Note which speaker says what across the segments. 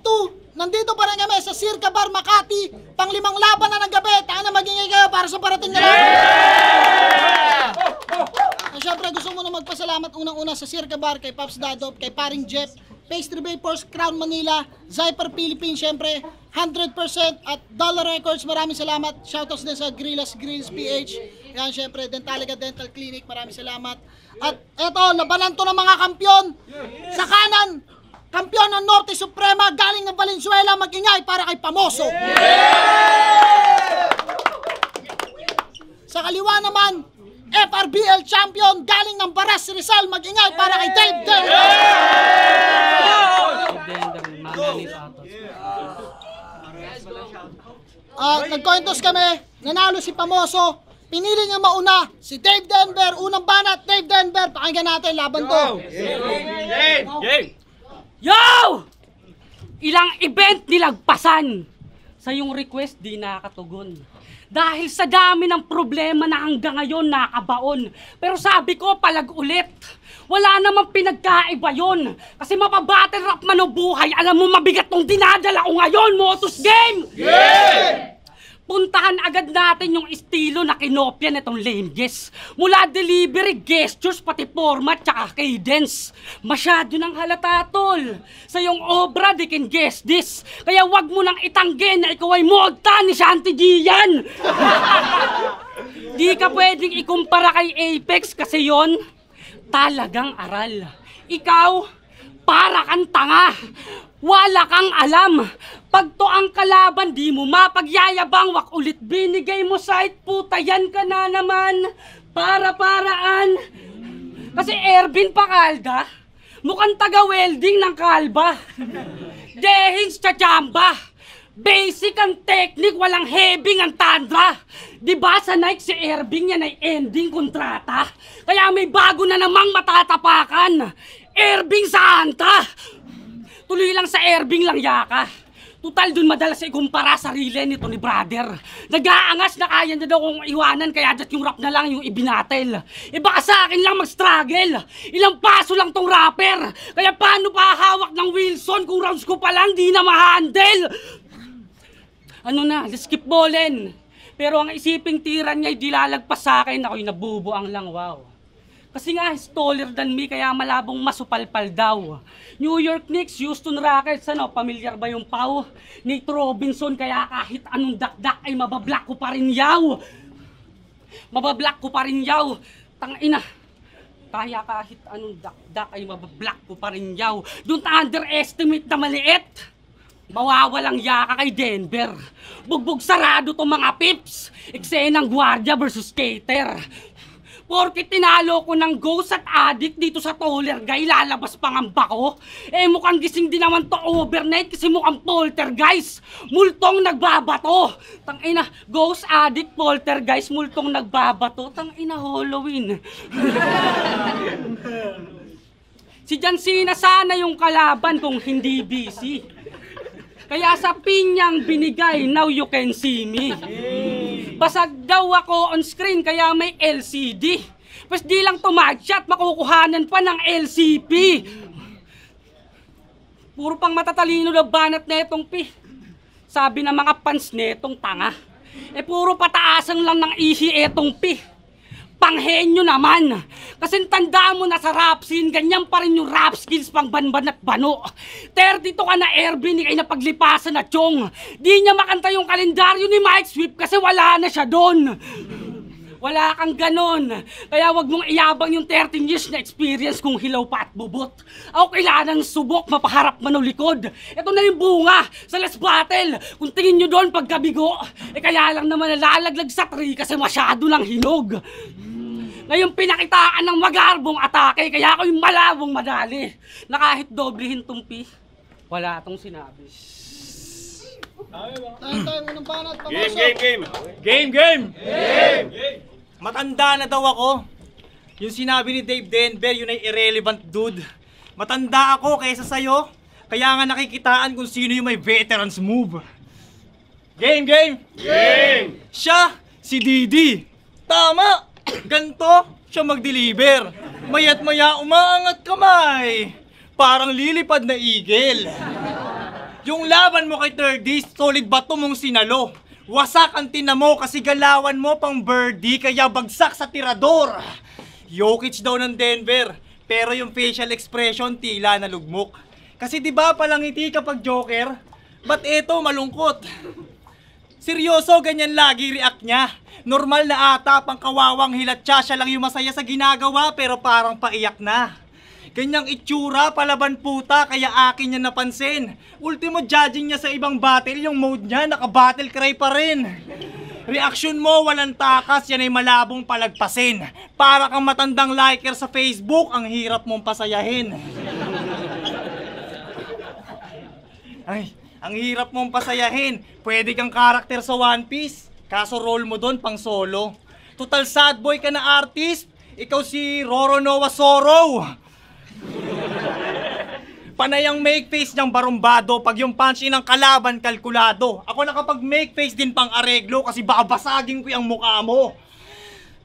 Speaker 1: 2, nandito pa rin kami sa Circa Bar Makati, pang-5 laban na ng gabi. Tayo na magingay kayo para sa parating na laban. At syempre gusto mo na magpasalamat unang-una sa Circa Bar, kay Pops Dadop, kay Paring Jeff, Pastry Vapors, Crown Manila, Zyper Philippines, syempre 100% at Dollar Records. Maraming salamat. Shoutouts din sa Grillas Grills PH. Yan syempre Dentalica Dental Clinic. Maraming salamat. At eto, labanan to ng mga kampyon. Sa kanan, kampyon ng Norte Suprema galing ng Valenzuela, mag-ingay para kay Pamoso. Sa kaliwa naman, FRBL champion galing ng Baras Rizal, mag-ingay para kay Dave Del. Nagkointos kami, nanalo si Pamoso, pinili niya mauna si Dave Denver, unang banat. Dave Denver, pakinggan natin laban to.
Speaker 2: Yo! Ilang event nilagpasan, sa yung request di nakatugon. Dahil sa dami ng problema na hanggang ngayon nakabaon. Pero sabi ko palag ulit, wala namang pinagkaiba yun. Kasi mapabattle rap man o buhay, alam mo mabigat tong dinadala ko ngayon, Motus Game! Yeah! Puntahan agad natin yung estilo na kinopya nitong lame guess. Mula delivery, gestures, pati format, tsaka cadence. Masyado nang halata, tol. Sa yung obra, they can guess this. Kaya wag mo nang itanggi na ikaw ay mogta ni Shanty G yan. Di ka pwedeng ikumpara kay Apex kasi yon talagang aral. Ikaw, para kang tanga. Wala kang alam. Pag to ang kalaban, di mo mapagyayabang. Wak ulit binigay mo sight, puta yan ka na naman. Para-paraan. Kasi Ervin Pacalda, mukhang taga-welding ng kalba. Dehins chachamba. Basic ang technique, walang heavy ang tandra. Diba sa Nike si Ervin yan ay ending kontrata? Kaya may bago na namang matatapakan. Ervin sa anta. Tuloy lang sa Erving lang yaka. Tutal dun madalas ikumpara sarili nito ni brother. Nag-aangas na kaya na daw kong iwanan, kaya dat yung rap na lang yung ibinatel. E baka sa akin lang mag-struggle. Ilang paso lang tong rapper. Kaya paano pa hawak ng Wilson kung rounds ko pa lang di na ma-handle? Ano na, let's skip ballin. Pero ang isiping tiran niya ay dilalagpas sa akin, ako'y nabubuang lang, wow. Kasi nga, he's taller than me, kaya malabong masupalpal daw. New York Knicks, Houston Rockets, ano, pamilyar ba yung Pau? Nate Robinson, kaya kahit anong dakdak ay mabablock ko pa rin yaw. Mabablock ko pa rin yaw. Tangina. Kaya kahit anong dakdak ay mabablock ko pa rin yaw. Don't underestimate na maliit. Mawawalang yaka kay Denver. Bugbog sarado tong mga pips. Eksenang gwardiya versus skater. Porkit tinalo ko ng ghost at addict dito sa Toller Guy, lalabas pangamba ko. Eh mukhang gising din naman to overnight kasi mukhang poltergeist. Multong nagbabato. Tangina, ghost addict, poltergeist, multong nagbabato. Tangina, Halloween. Si John Cena sana yung kalaban kung hindi busy. Kaya sa pinyang binigay, now you can see me. Basag daw ako on screen, kaya may LCD. Pas di lang tumagshot, makukuhanan pa ng LCP. Puro pang matatalino na banat na itong pi. Sabi ng mga fans netong tanga. Eh puro pataasan lang ng ihi etong pi. Panghenyo naman. Kasi tandaan mo na sa rap scene, ganyan pa rin yung rap skills pang banban at bano. 32 ka na Ervin, ay napaglipasan na Chong. Di niya makanta yung kalendaryo ni Mike Swift kasi wala na siya doon. Wala kang ganon. Kaya wag mong iyabang yung 13 years na experience kung hilaw pa at bubot. Ako kailangan subok, mapaharap man o likod. Ito na yung bunga sa last battle. Kung tingin nyo doon pagkabigo, eh kaya lang naman nalalaglag sa tree kasi masyado lang hinog. Ngayon pinakitaan ng magarbong atake, kaya ako yung malabong madali. Na kahit doblehin tumpi, wala tong sinabi.
Speaker 3: Game! Matanda na daw ako. Yung sinabi ni Dave Denver, yun ay irrelevant dude. Matanda ako kaysa sa'yo, kaya nga nakikitaan kung sino yung may veterans move. Game! Siya, si Didi. Tama! Ganto siya mag-deliver. Maya't maya umaangat kamay. Parang lilipad na eagle. Yung laban mo kay 30, solid bato mong sinalo. Wasak ang tina mo kasi galawan mo pang birdie kaya bagsak sa tirador. Jokic daw ng Denver, pero yung facial expression tila nalugmok. Kasi di ba palangiti kapag joker? Ba't eto malungkot? Seryoso, ganyan lagi react niya. Normal na ata pang kawawang hilatsa, siya lang yung masaya sa ginagawa pero parang paiyak na. Ganyang itsura, palaban puta, kaya akin niya napansin. Ultimo judging niya sa ibang battle, yung mode niya, naka-battle cry pa rin. Reaksyon mo, walang takas, yan ay malabong palagpasin. Para kang matandang liker sa Facebook, ang hirap mong pasayahin. Ay, ang hirap mong pasayahin. Pwede kang karakter sa One Piece, kaso role mo doon pang solo. Total sad boy ka na artist, ikaw si Roronoa Zoro. Panayang make face niyang barumbado pag yung punch ng kalaban kalkulado. Ako nakapag make face din pang areglo kasi babasagin ko yung mukha mo.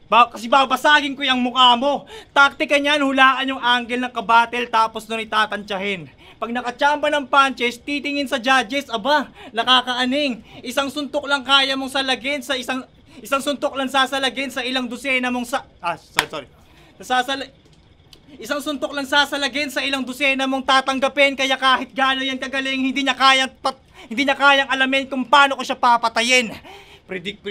Speaker 3: Babasagin ko yung mukha mo. Taktika niyan, hulaan yung angle ng kabatel tapos nun itatantyahin. Pag nakachamba ng punches, titingin sa judges, aba, nakakaaning. Isang suntok lang kaya mong salagin sa isang suntok lang sasalagin sa ilang dosena mong Isang suntok lang sasalagin sa ilang dosena mong tatanggapin kaya kahit gaano yan kagaling hindi niya kayang alamin kung paano ko siya papatayin. Predict.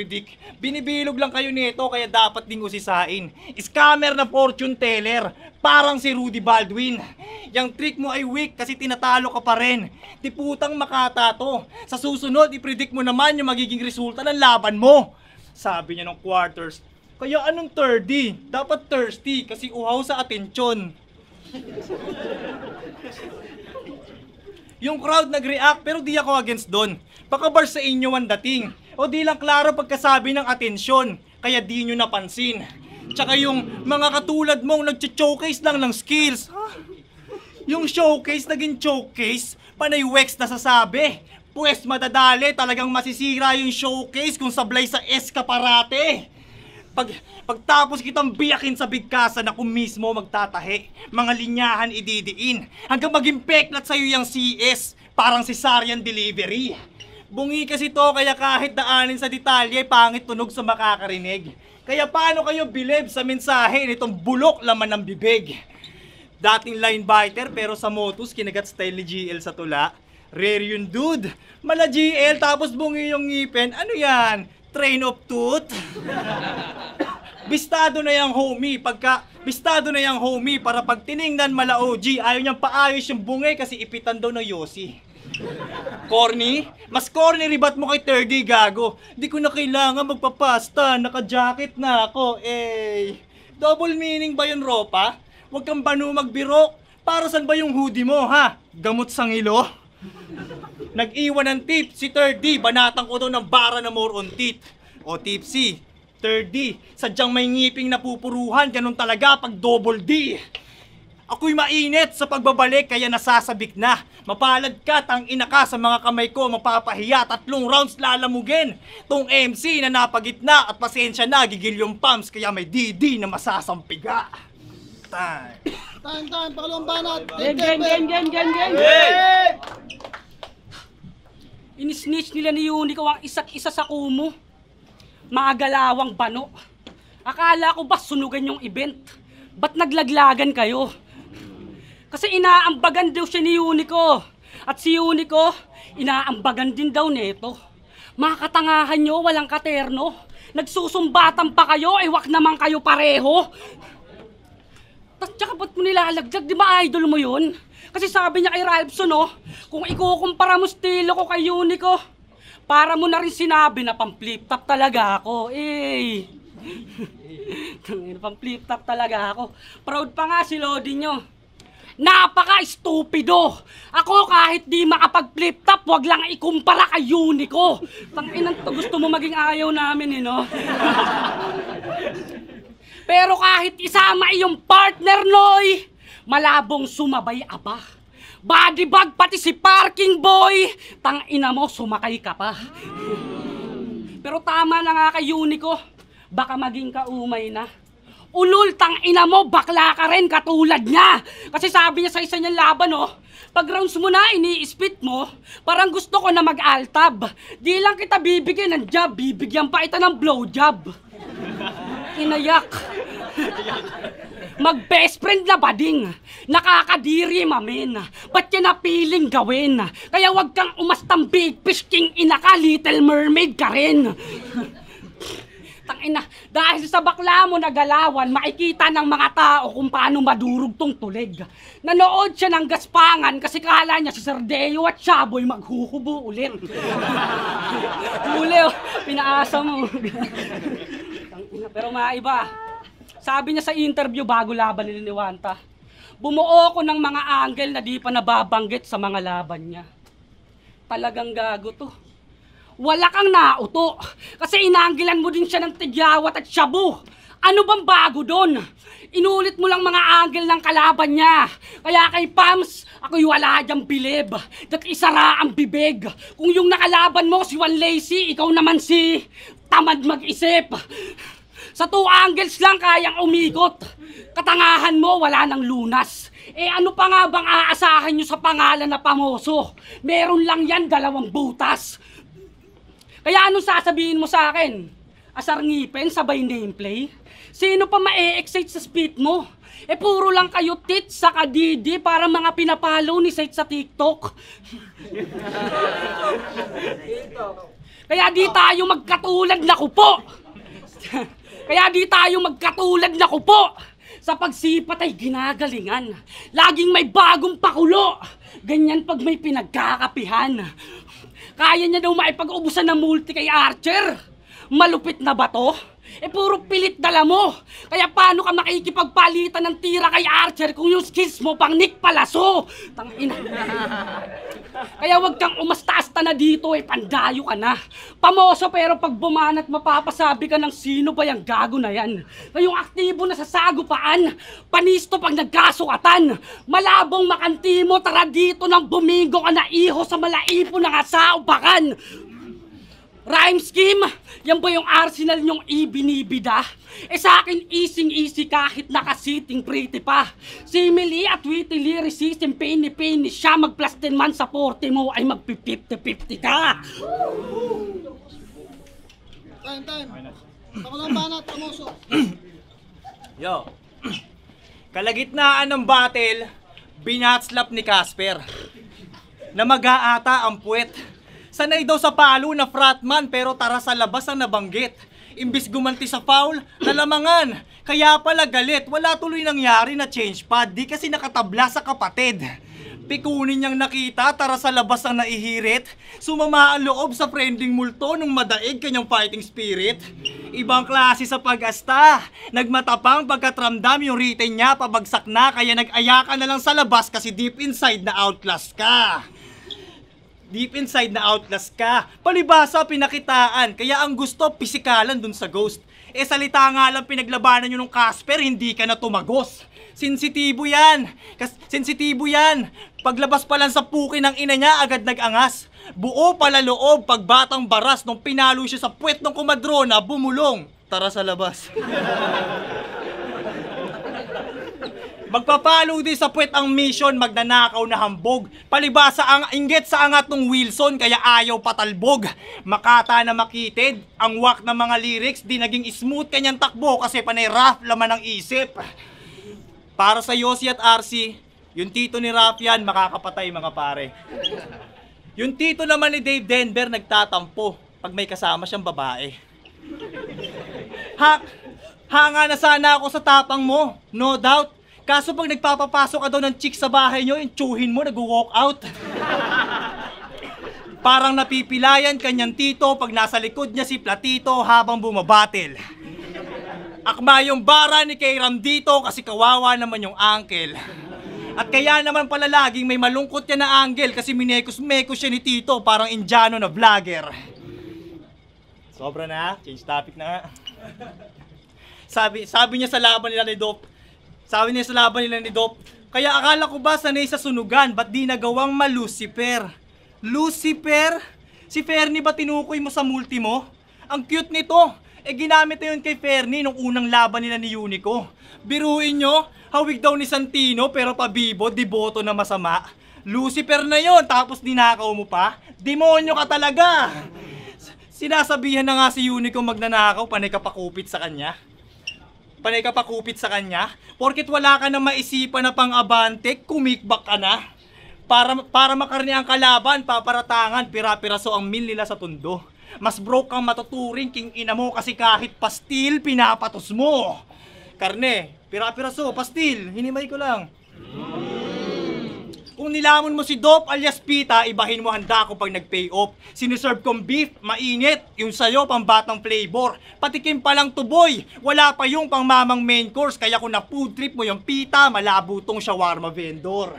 Speaker 3: Binibilog lang kayo nito kaya dapat ding usisain. Scammer na fortune teller, parang si Rudy Baldwin. Yang trick mo ay weak kasi tinatalo ka pa rin. Tiputang makata to. Sa susunod, i-predict mo naman yung magiging resulta ng laban mo. Sabi niya ng quarters. Kaya anong 30? Dapat thirsty kasi uhaw sa atensyon. Yung crowd nag-react pero di ako against doon. Baka bar sa inyo ang dating. O di lang klaro pagkasabi ng atensyon. Kaya di nyo napansin. Tsaka yung mga katulad mong nag-showcase lang ng skills. Yung showcase naging showcase. Panay Wex na sasabi. Pwes madadali talagang masisira yung showcase kung sablay sa escaparate. Pagtapos kitang biyakin sa bigkasan na kung mismo magtatahi, mga linyahan ididiin, hanggang maging peklat sa'yo yung CS, parang cesarean delivery. Bungi kasi to kaya kahit daanin sa detalye, pangit tunog sa makakarinig. Kaya paano kayo bilib sa mensahe nitong bulok laman ng bibig? Dating line biter pero sa motus kinagat style ni GL sa tula. Rare yun dude, mala GL tapos bungi yung ngipin, ano yan? Train of tooth? Bistado na yung homie para pag tiningnan mala OG, ayaw niyang paayos yung bungay kasi ipitan daw ng Yossi. Corny? Mas corny ribat mo kay 30 gago. Di ko na kailangan magpapasta, naka-jacket na ako, eh. Double meaning ba yun, Ropa? Huwag kang banu magbiro. Para saan ba yung hoodie mo, ha? Gamot sa ngilo? Nag-iwan ng tip, si 30, banatang ko daw ng bara na more on teeth. O tipsy, 30, sadyang may ngiping napupuruhan, ganun talaga pag double D. Ako'y mainit sa pagbabalik kaya nasasabik na. Mapalad ka, tangina ka sa mga kamay ko, mapapahiya, 3 rounds lalamugin. Tong MC na napagitna at pasensya na, gigil yung pumps kaya may DD na masasampiga.
Speaker 1: Time, pakalawang banat.
Speaker 2: Game. Inisnitch nila ni Unico ang isa't isa sa kumo. Mga galawang bano. Akala ko ba sunugan yung event? Ba't naglaglagan kayo? Kasi inaambagan daw siya ni Unico. At si Unico, inaambagan din daw neto. Mga katangahan nyo, walang katerno. Nagsusumbatan pa kayo, wak naman kayo pareho. Tsaka ba't mo nilalagdag? Di ba idol mo yun? Kasi sabi niya kay Ralphson, kung ikukumpara mo estilo ko kay Unico, para mo na rin sinabi na pang-flip top talaga ako. Pang-flip top talaga ako. Proud pa nga si Lodi nyo. Napaka-stupido! Ako kahit di makapag-flip top, wag lang ikumpara kay Unico. Tanginan to, gusto mo maging ayaw namin, no? Pero kahit isama iyong partner, Noy, malabong sumabay aba. Bodybag pati si parking boy, tangina mo sumakay ka pa. Pero tama na nga kay Unico, baka maging kaumay na. Ulul, tang ina mo, bakla ka rin katulad niya. Kasi sabi niya sa isa niyang laban, oh, pag rounds mo na, ini-spit mo, parang gusto ko na mag-altab. Di lang kita bibigyan ng job, bibigyan pa ita ng blowjob. Inayak. Mag-best friend na bading. Nakakadiri, mamin. Ba't yan napiling gawin? Kaya wag kang umastang big fish king ina ka, Little Mermaid ka rin. Tangina, dahil sa bakla mo na galawan, makikita ng mga tao kung paano madurog tong tulig. Nanood siya ng gaspangan kasi kala niya si Sardeo at Shaboy maghuhubo ulit. Uli, oh, pinaasa mo. Tangina, pero maiba. Sabi niya sa interview bago laban ni Wanta, bumuo ko ng mga angle na di pa nababanggit sa mga laban niya. Talagang gago to. Wala kang nauto. Kasi inanggilan mo din siya ng tigyawat at shabu. Ano bang bago doon? Inulit mo lang mga angle ng kalaban niya. Kaya kay Pams, ako'y wala diyang bilib. Dat isara ang bibig. Kung yung nakalaban mo si Juan Lacy, ikaw naman si tamad mag-isip. Sa 2 angles lang kayang umikot. Katangahan mo, wala nang lunas. Eh ano pa nga bang aasahan nyo sa pangalan na pamoso? Meron lang yan 2 butas. Kaya anong sasabihin mo sa akin? Asar ngipin, sabay nameplay? Sino pa ma-e-excite sa speed mo? Eh puro lang kayo tits sa kadidi para mga pinapalo ni Sait sa TikTok. Kaya di tayo magkatulad na kupo. Kaya di tayo magkatulad na kupo. Sa pagsipat ay ginagalingan. Laging may bagong pakulo. Ganyan pag may pinagkakapihan. Kaya niya daw maipag-ubusan ng multi kay Archer. Malupit na ba to? Eh puro pilit dala mo. Kaya paano ka makikipagpalitan ng tira kay Archer kung yung skills mo pang Nick Palaso? Tangina. Kaya wag kang umasta-asta na dito, eh pandayo ka na. Pamoso pero pag bumanat mapapasabi ka ng sino ba yung gago na yan. Ngayong aktibo na sa sagupaan, panisto pag nagkasukatan. Malabong makanti mo, tara dito nang bumingo ka na iho sa malaipo ng asaubakan. Rhyme scheme? Yan ba yung arsenal nyong ibinibida? Eh sa akin easy kahit nakasiting pretty pa. Simili at wittily resisting penny siya mag+10 man sa 40 mo ay mag-50-50 ka.
Speaker 1: Time. Ako lang banat, pamoso.
Speaker 3: Yo. Kalagitnaan ng battle, binatslap ni Casper. Na mag-aata ang puwet. Sanay daw sa palo na fratman pero tara sa labas ang nabanggit. Imbis gumanti sa foul, nalamangan. Kaya pala galit, wala tuloy nangyari na change pad, di kasi nakatabla sa kapatid. Pikunin niyang nakita, tara sa labas ang naihirit. Sumama ang loob sa friending multo nung madaig kanyang fighting spirit. Ibang klase sa pag-asta. Nagmatapang pagkatramdam yung written niya, pabagsak na. Kaya nag-aya ka na lang sa labas kasi deep inside na outlast ka. Deep inside na outlast ka. Palibasa pinakitaan. Kaya ang gusto, pisikalan dun sa ghost. Eh salita nga lang pinaglabanan nyo nung Casper, hindi ka na tumagos. Sensitibo yan. Sensitibo yan. Paglabas pa lang sa puki ng ina niya, agad nag-angas. Buo pala loob, pagbatang baras. Nung pinalo siya sa puwet ng kumadrona, bumulong. Tara sa labas. Magpapalo din sa puwet ang mission, magnanakaw na hambog. Palibasa ang inggit sa angat ng Wilson, kaya ayaw patalbog. Makata na makitid, ang wak ng mga lyrics, di naging smooth kanyang takbo kasi panay rough laman ng isip. Para sa Yossi at RC, yung tito ni Rafian makakapatay mga pare. Yung tito naman ni Dave Denver nagtatampo pag may kasama siyang babae. Hanga na sana ako sa tapang mo, no doubt. Kaso pag nagpapapasok ka daw ng chick sa bahay nyo, yung tsuhin mo nag-walk out. Parang napipilayan kanyang tito pag nasa likod niya si Platito habang bumabatil. Akma yung bara ni Kairam dito kasi kawawa naman yung uncle. At kaya naman pala laging may malungkot yan na angle kasi minekos-mekos siya ni Tito, parang Indiano na vlogger. Sobra na, change topic na nga. Sabi niya sa laban nila ni Dop, kaya akala ko ba sanay sa sunugan, ba't di nagawang ma-Lucifer? Lucifer? Si Fernie ba tinukoy mo sa multi mo? Ang cute nito. Eh ginamit na yun kay Fernie nung unang laban nila ni Unico. Biruin nyo, hawig daw ni Santino pero pabibo, diboto na masama. Lucifer na yon, tapos ninakaw mo pa? Demonyo ka talaga! Sinasabihan na nga si Unico magnanakaw, panay ka pakupit sa kanya. Panay ka pakupit sa kanya? Porket wala ka na maisipan na pang-abante, kumikbak ka na. Para makarni ang kalaban, paparatangan, pira-piraso ang mil nila sa tundo. Mas broke kang matuturing, king ina mo, kasi kahit pastil, pinapatos mo. Karne, pira-piraso, pastil, hinimay ko lang. Kung nilamon mo si Dop alias Pita, ibahin mo handa ko pag nag-pay off. Siniserve kong beef, mainit, yung sayo pambatang flavor. Patikim pa lang tuboy, wala pa yung pangmamang main course. Kaya kung na-food trip mo yung Pita, malabo tong shawarma vendor.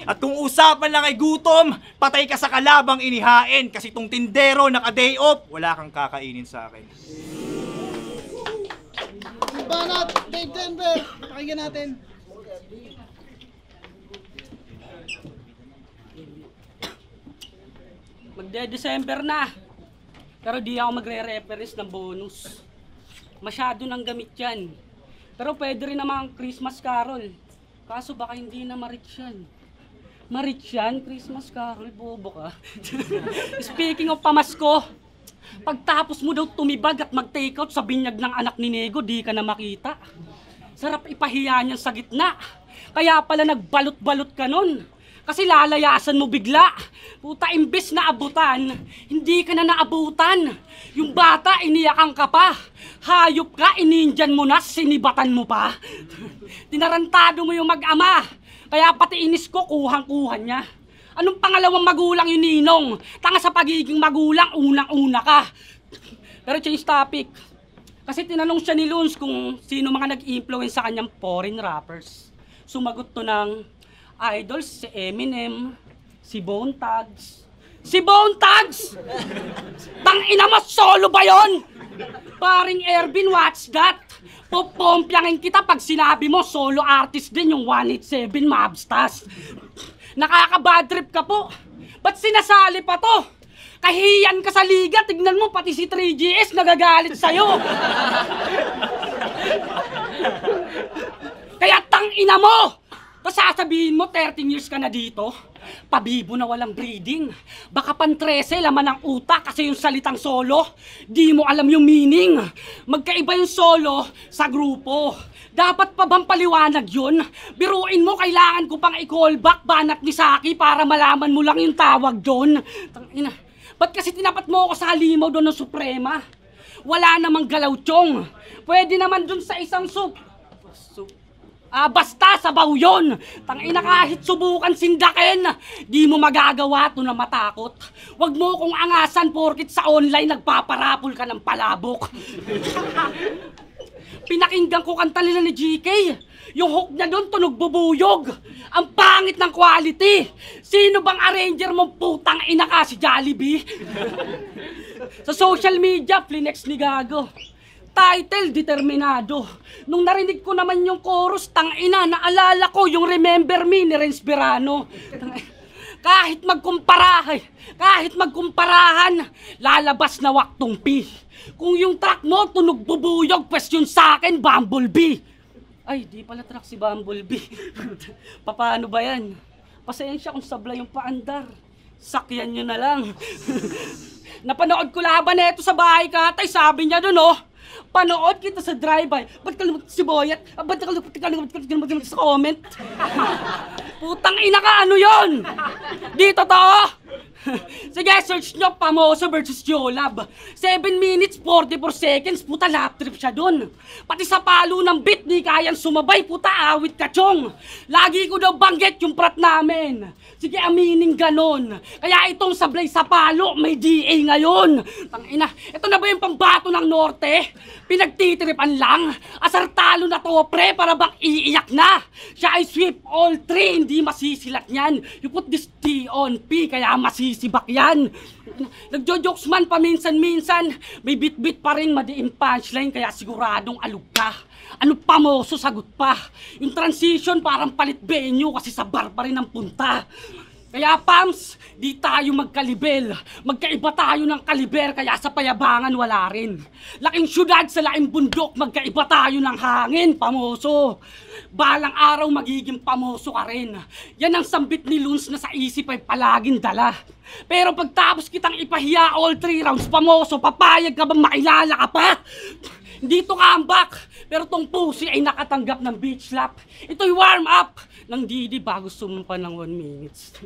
Speaker 3: At kung usapan lang ay gutom, patay ka sa kalabang inihain. Kasi tong tindero naka-day off, wala kang kakainin sa akin.
Speaker 1: Banat, Dave Denver, pakinggan natin.
Speaker 2: Magde-December na. Pero di ako magre-reference ng bonus. Masyado nang gamit yan. Pero pwede rin naman Christmas Carol. Kaso baka hindi na ma-reach yan. Ma-reach yan? Christmas Carol? Bobo ka. Speaking of pamasko, pagtapos mo daw tumibag at mag-takeout sa binyag ng anak ni Nego, di ka na makita. Sarap ipahiya niyan sa gitna. Kaya pala nagbalot-balot ka nun. Kasi lalayasan mo bigla. Puta, imbes na abutan, hindi ka na naabutan. Yung bata, iniyakan ka pa. Hayop ka, ininjan mo na, sinibatan mo pa. Tinarantado mo yung mag-ama. Kaya pati inis ko, kuhang-kuha niya. Anong pangalawang magulang yung ninong? Tanga sa pagiging magulang, unang-una ka. Pero change topic. Kasi tinanong siya ni Luns kung sino mga nag-influence sa kanyang foreign rappers. Sumagot to ng idols, si Eminem, si Bone Thugs. Si Bone Thugs! Tangina mo, solo ba yon? Paring Ervin, what's that? Pupompyangin kita pag sinabi mo solo artist din yung 187 Mobstars. Nakaka-bad trip ka po. Ba't sinasali pa to? Kahiyan ka sa liga, tignan mo pati si 3GS nagagalit sa'yo. Kaya tangina mo! Tapos sasabihin mo 13 years ka na dito, pabibo na walang breeding. Baka pan 13 laman ng utak kasi yung salitang solo, di mo alam yung meaning. Magkaiba yung solo sa grupo. Dapat pa bang paliwanag yun? Biruin mo, kailangan ko pang i-call back Banat ni Saki para malaman mo lang yung tawag doon. Tangina, ba't kasi tinapat mo ako sa halimaw doon ng Suprema? Wala namang galaw chong. Pwede naman doon sa isang basta sabaw yun. Tangina, kahit subukan sindakin, di mo magagawa to na matakot. Huwag mo kong angasan porkit sa online nagpaparapol ka ng palabok. Pinakinggan ko kanta nila ni GK. Yung hook niya doon tunog bubuyog. Ang pangit ng quality. Sino bang arranger mong putang ina ka, si Jollibee? Sa social media, flinex ni Gago. Title, determinado. Nung narinig ko naman yung chorus, tangina, naalala ko yung Remember Me ni Renz Berano. Kahit magkumparahan, lalabas na waktong P. Kung yung track mo, tunog bubuyog, question sa akin, Bumblebee. Ay, di pala track si Bumblebee. Paano ba yan? Pasensya kung sablay yung paandar. Sakyan nyo na lang. Napanood ko laban na ito sa bahay katay, sabi niya doon, oh. Panood kita sa drive-by. Ba't ka lumot si Boyat? Ba't ka lumot sa comment? Putang ina ka, ano yun? Di totoo? Sige, search nyo, Pamoso versus Jolab. 7 minutes, 44 seconds, puta, lap trip siya dun. Pati sa palo ng beat, di kayang sumabay, puta, awit ka, chong. Lagi ko daw banggit yung prat namin. Sige, aminin ganon. Kaya itong sablay sa palo, may DA ngayon. Tangina, ito na ba yung pambato ng Norte? Pinagtitiripan lang. Asar talo na to, pre, para bang iiyak na. Siya ay sweep all 3, hindi masisilat niyan. You put this T on P, kaya masisibak yan. Nagjo-jokes man paminsan-minsan, may bit-bit pa rin madiin punchline, kaya siguradong alug ka. Ano Pamoso, sagot pa. Yung transition parang palit venue kasi sa bar pa rin ang punta. Kaya Pams, di tayo magkalibel. Magkaiba tayo ng kaliber, kaya sa payabangan wala rin. Laking syudad sa laking bundok, magkaiba tayo ng hangin, pamoso. Balang araw magiging pamoso ka rin. Yan ang sambit ni Luns na sa isip ay palaging dala. Pero pagtapos kitang ipahiya all 3 rounds, pamoso, papayag ka ba makilala ka pa? Dito ka ambak, pero tong pusi ay nakatanggap ng beach slap. Ito'y warm up ng Didi bago sumpa ng 1 minutes.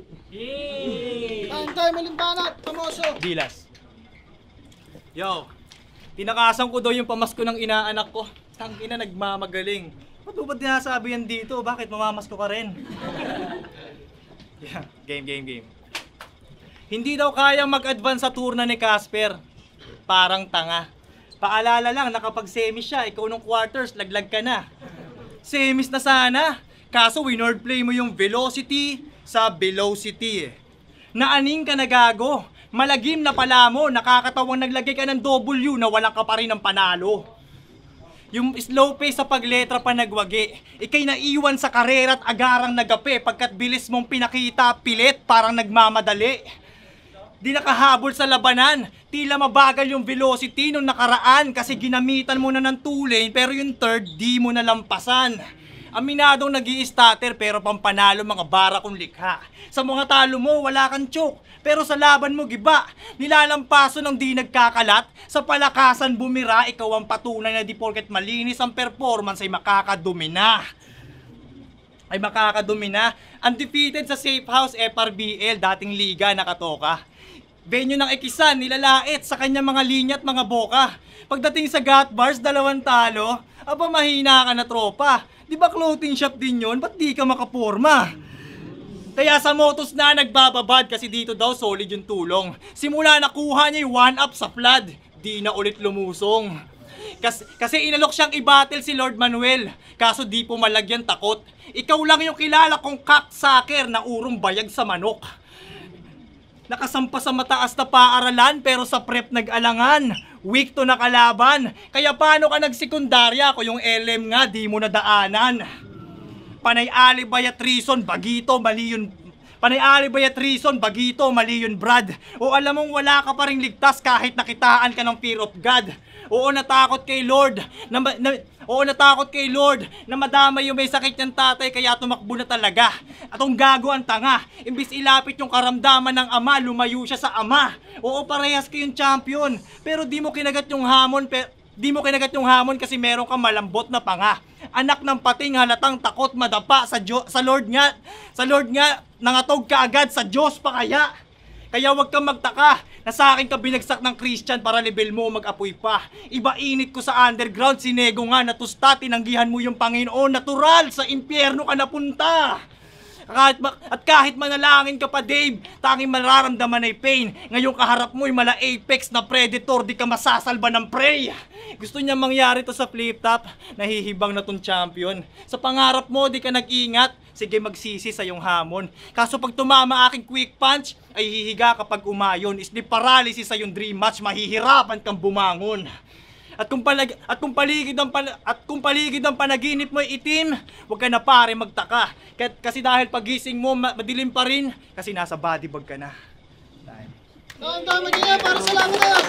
Speaker 1: Time malimbanat, pamoso.
Speaker 3: Gilas. Yo, tinakasan ko daw yung pamasko ng inaanak ko. Tangina, nagmamagaling. Ba't mo ba dinasabi yan dito? Bakit mamamasko ka rin? Yeah, game. Hindi daw kayang mag-advance sa tourna ni Casper. Parang tanga. Paalala lang, nakapag-semis siya. Ikaw nung quarters, laglag ka na. Semis na sana. Kaso winord play mo yung velocity sa velocity. Naaning ka na gago. Malagim na pala mo. Nakakatawang naglagay ka ng W na walang ka pa rin ng panalo. Yung slow pace sa pagletra pa nagwagi. Ikay naiwan sa karera at agarang nagape. Pagkat bilis mong pinakita, pilit, parang nagmamadali. Di nakahabol sa labanan. Tila mabagal yung velocity nung nakaraan kasi ginamitan mo na ng 2 lane pero yung third di mo nalampasan. Aminadong nag-i-stutter pero pampanalo mga bara kong likha. Sa mga talo mo wala kang choke pero sa laban mo giba. Nilalampaso ng di nagkakalat. Sa palakasan bumira, ikaw ang patunay na di porket malinis ang performance ay makakadumi na. Undefeated sa Safe House FRBL, dating liga nakatoka. Venue ng Ekisan, nilalait sa kanyang mga linya at mga boka. Pagdating sa Got Bars, 2 talo. Aba, mahina ka na tropa. Di ba clothing shop din yun? Ba't di ka makaporma? Kaya sa motos na nagbababad kasi dito daw solid yung tulong. Simula nakuha niya yung 1-up sa flood. Di na ulit lumusong. Kasi inalok siyang i-battle si Lord Manuel. Kaso di pumalagyan takot. Ikaw lang yung kilala kong cocksucker na urong bayag sa manok. Nakasampa sa mataas na paaralan pero sa prep nag-alangan. Weak to na kalaban. Kaya paano ka nagsekundarya ko yung LM nga di mo nadaanan? Panay alibay at reason, bagito, mali yun. Panay alibay at reason, bagito, mali yun, Brad. O alam mong wala ka pa ring ligtas kahit nakitaan ka ng fear of God. Oo, natakot kay Lord na madamay yung may sakit ng tatay kaya tumakbo na talaga. At ang gago ang tanga, imbis ilapit yung karamdaman ng ama, lumayo siya sa ama. Oo, parehas kayong champion, pero di mo kinagat yung hamon kasi meron kang malambot na panga. Anak ng pating halatang takot madapa sa Lord nga nangatog ka agad sa Diyos pa kaya. Kaya wag kang magtaka na sa akin ka binagsak ng Christian para level mo mag-apoy pa. Iba init ko sa underground, sinego nga natusta, tinanggihan mo yung Panginoon, natural sa impyerno ka napunta. Kahit manalangin ka pa, Dave, tanging mararamdaman ay pain. Ngayong kaharap mo ay mala apex na predator, di ka masasalba ng prey. Gusto niya mangyari to sa flip top, nahihibang na tong champion. Sa pangarap mo, di ka nag-ingat, sige magsisi sa iyong hamon. Kaso pag tumama aking quick punch, ay hihiga kapag umayon. Sleep paralysis sa iyong dream match, mahihirapan kang bumangon. At kung paligid ang panaginip mo ay itim, huwag ka na pare magtaka. Kasi dahil pagising mo madilim pa rin, kasi nasa body bag ka na.
Speaker 1: Dami kaya para sa laban na yan.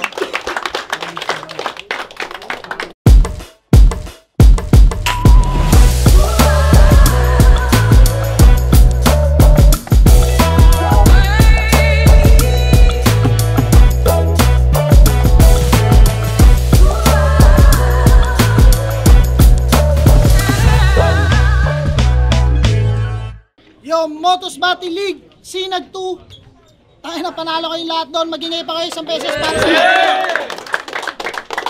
Speaker 1: Motos Battle League, Sinag 2. Tayo na panalo kayong lahat doon. Mag-ingay pa kayo 1 pesos para sa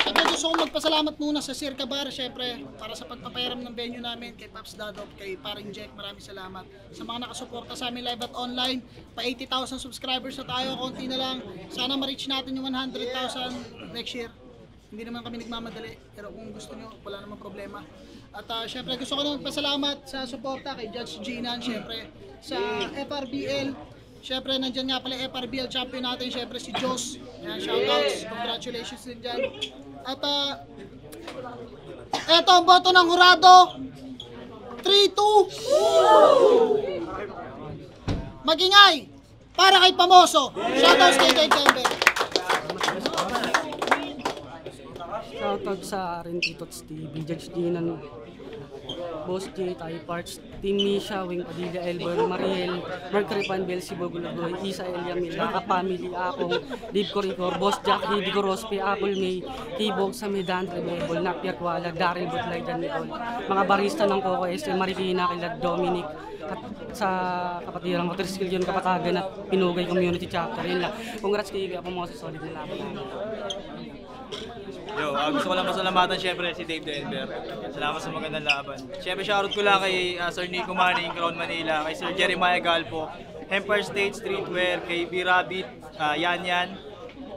Speaker 1: Siyempre gusto kong magpasalamat muna sa Circa Bar, syempre, para sa pagpapairam ng venue namin, kay Pops Dadop, kay Paring Jack, maraming salamat. Sa mga nakasuporta sa amin live at online, pa 80,000 subscribers na tayo, konti na lang. Sana ma-reach natin yung 100,000 next year. Hindi naman kami nagmamadali, pero kung gusto nyo, wala namang problema. At syempre gusto ko na magpasalamat sa suporta kay Judge Ginan, syempre sa FRBL. Syempre nandyan nga pala FRBL champion natin, syempre si Jos. Yan, shoutouts, congratulations din dyan. At eto ang boto ng hurado, 3-2. Magingay! para kay Pamoso. Shoutouts kay Dave Denver.
Speaker 2: Shoutout sa Rentitots TV, Judge Dinan, Boss J, Tayo Parts, Team Misha, Wing Padilla, Elbon, Mariel, Mercury Panbel, si Bogulagoy, Isa Eliamil, Naka Family, Akong, Dave Coricor, Boss Jack, Hidi Gorospe, Apple May, Tibog, Samidan, Rebel, Napier Kuala, Daryl Butlay, Dan Nicole, mga barista ng Coco SM, Marikina, Kilad, Dominic, at sa kapatirang Motorskill yun, Kapatagan at Pinugay Community Chapter. Yun lang. Congrats kay Iga po mga sa solid na laban namin.
Speaker 3: Yo, gusto ko lang pasalamatan syempre si Dave Denver. Salamat sa magandang laban. Syempre shoutout ko lang kay Sir Nico Manning, Crown Manila, kay Sir Jeremiah Galpo, Empire State Streetwear, kay B-Rabbit, Yan Yan,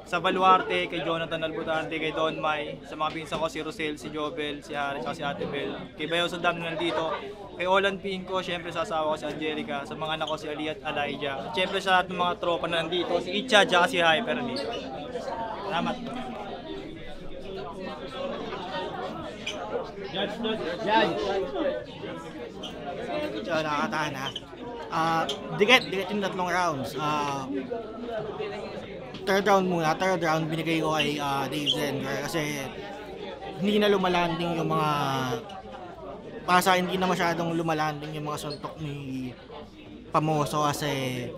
Speaker 3: sa Baluarte, kay Jonathan Albutante, kay Don May, sa mga pinsan ko si Rosel, si Jobel, si Harry, si Ate Bel, kay Bayo Sundam na nandito, kay Olan Pinko, syempre sa asawa ko si Angelica, sa mga anak ko si Ali at Elijah, at syempre sa lahat ng mga tropa na nandito, si Icha, at si Hyper nandito. Salamat.
Speaker 4: So, nakakatahan ha. Dikit yung tatlong rounds. Third round binigay ko kay Dave Denver kasi hindi na lumalanding yung mga, para sa akin hindi na masyadong lumalanding yung mga suntok ni Pamoso kasi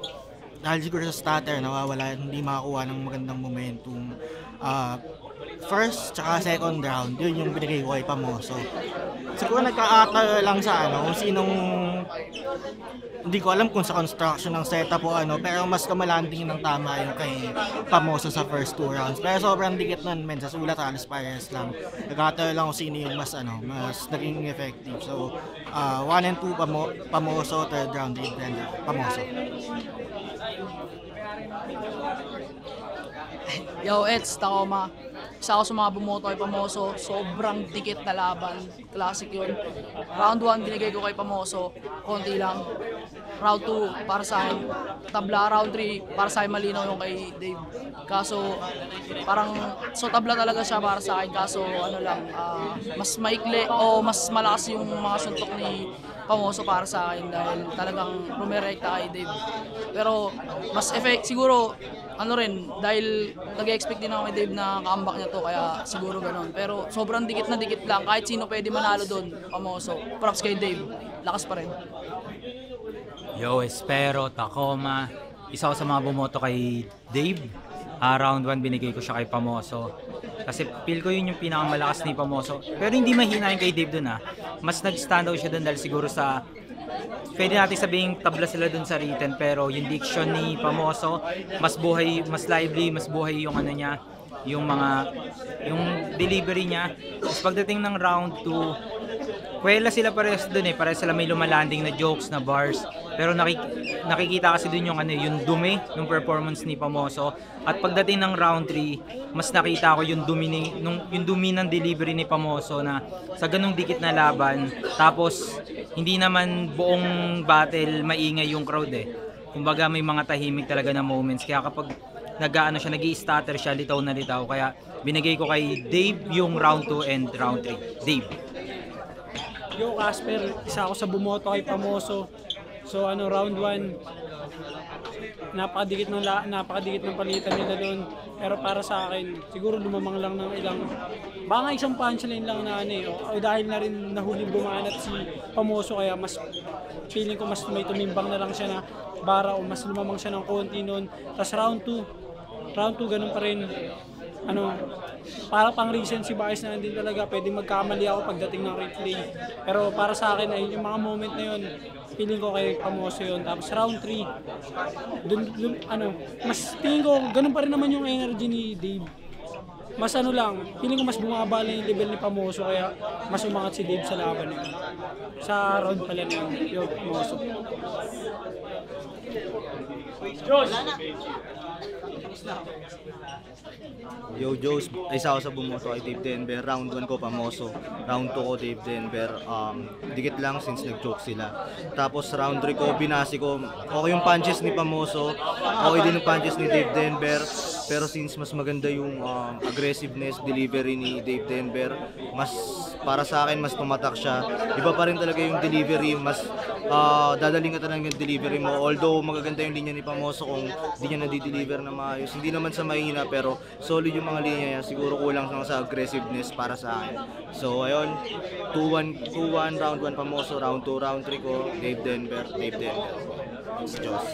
Speaker 4: dahil siguro sa starter nawawala, hindi makakuha ng magandang momentum. First tsaka second round, yun yung binigay ko kay Pamoso. Siguro nagka-ata lang sa kung sinong, hindi ko alam kung sa construction ng setup o pero mas kamalanding ng tama yung kay Pamoso sa first 2 rounds. Pero sobrang dikit nun, sa sulat halos parehas lang. Nagka-ata lang kung sino yung mas naging effective. So, 1 and 2 Pamoso, third round Dave Denver, Pamoso.
Speaker 5: Yo, it's Tacoma. Isa ako sa mga bumoto kay Pamoso. Sobrang dikit na laban. Classic yun. Round 1 binigay ko kay Pamoso. Konti lang. Round 2 para sa akin. Tabla. Round 3 para sa akin malinaw yung kay Dave. Kaso tabla talaga siya para sa akin. Kaso mas maikli o mas malakas yung mga suntok ni Pamoso para sa akin dahil talagang rumirekta kay Dave. Pero mas siguro dahil nag-expect din ako kay Dave na comeback niya to kaya siguro ganun. Pero sobrang dikit na dikit lang, kahit sino pwede manalo doon, Pamoso. Props kay Dave, lakas pa rin.
Speaker 6: Yo, Espero, Tacoma. Isa ako sa mga bumoto kay Dave. Round 1 binigay ko siya kay Pamoso. Kasi feel ko yun yung pinakamalakas ni Pamoso. Pero hindi mahina yung kay Dave dun Mas nag-stand out siya dun dahil siguro sa, pwede natin sabihin tabla sila dun sa written, pero yung diction ni Pamoso mas buhay, mas lively, mas buhay yung niya, yung delivery niya. Tapos pagdating ng round 2, kwela sila parehas dun parehas sila may lumalanding na jokes, na bars, pero nakikita kasi dun yung dumi ng performance ni Pamoso. At pagdating ng round 3, mas nakita ko yung dumi ng delivery ni Pamoso na sa ganung dikit na laban, tapos hindi naman buong battle maingay yung crowd Kumbaga may mga tahimik talaga na moments. Kaya kapag siya, nag-i-stutter siya, litaw na litaw. Kaya binigay ko kay Dave yung round 2 and round 3. Dave.
Speaker 7: Yo, Casper, isa ako sa bumoto kay Pamoso. So round 1, napakadikit ng palitan nila doon. Pero para sa akin, siguro lumamang lang ng baka isang punchline lang na o dahil na rin nahuli bumanat si Pamoso, kaya mas feeling ko mas may tumimbang na lang siya na bara o mas lumamang siya ng konti noon. Tapos round 2 ganun pa rin. Para pang recency bias na din talaga, pwedeng magkamali ako pagdating ng replay. Pero para sa akin ay yung mga moment na yun, feeling ko kay Pamoso yun. Tapos round 3, mas tingin ko ganun pa rin naman yung energy ni Dave. Mas feeling ko mas bumaba lang yung level ni Pamoso, kaya mas umangat si Dave sa laban na yun. Sa round pala na yung Pamoso.
Speaker 8: Yo, Joes, isa ako sa bumoto kay Dave Denver. Round 1 ko Pamoso, round 2 ko Dave Denver. Dikit lang since nag-joke sila. Tapos round 3 ko, binasi ko. Okay yung punches ni Pamoso, okay din yung punches ni Dave Denver. Pero since mas maganda yung aggressiveness, delivery ni Dave Denver, para sa akin mas tumatak siya. Iba pa rin talaga yung delivery, mas dadaling ka talaga yung delivery mo. Although magaganda yung linya ni Pamoso kung di niya na-deliver na maayos. Hindi naman sa mahina pero solid yung mga linya niya. Siguro kulang lang sa aggressiveness para sa akin. So ayun, 2-1 round 1 Pamoso, round 2, round 3 ko, Dave Denver. It's Diyos.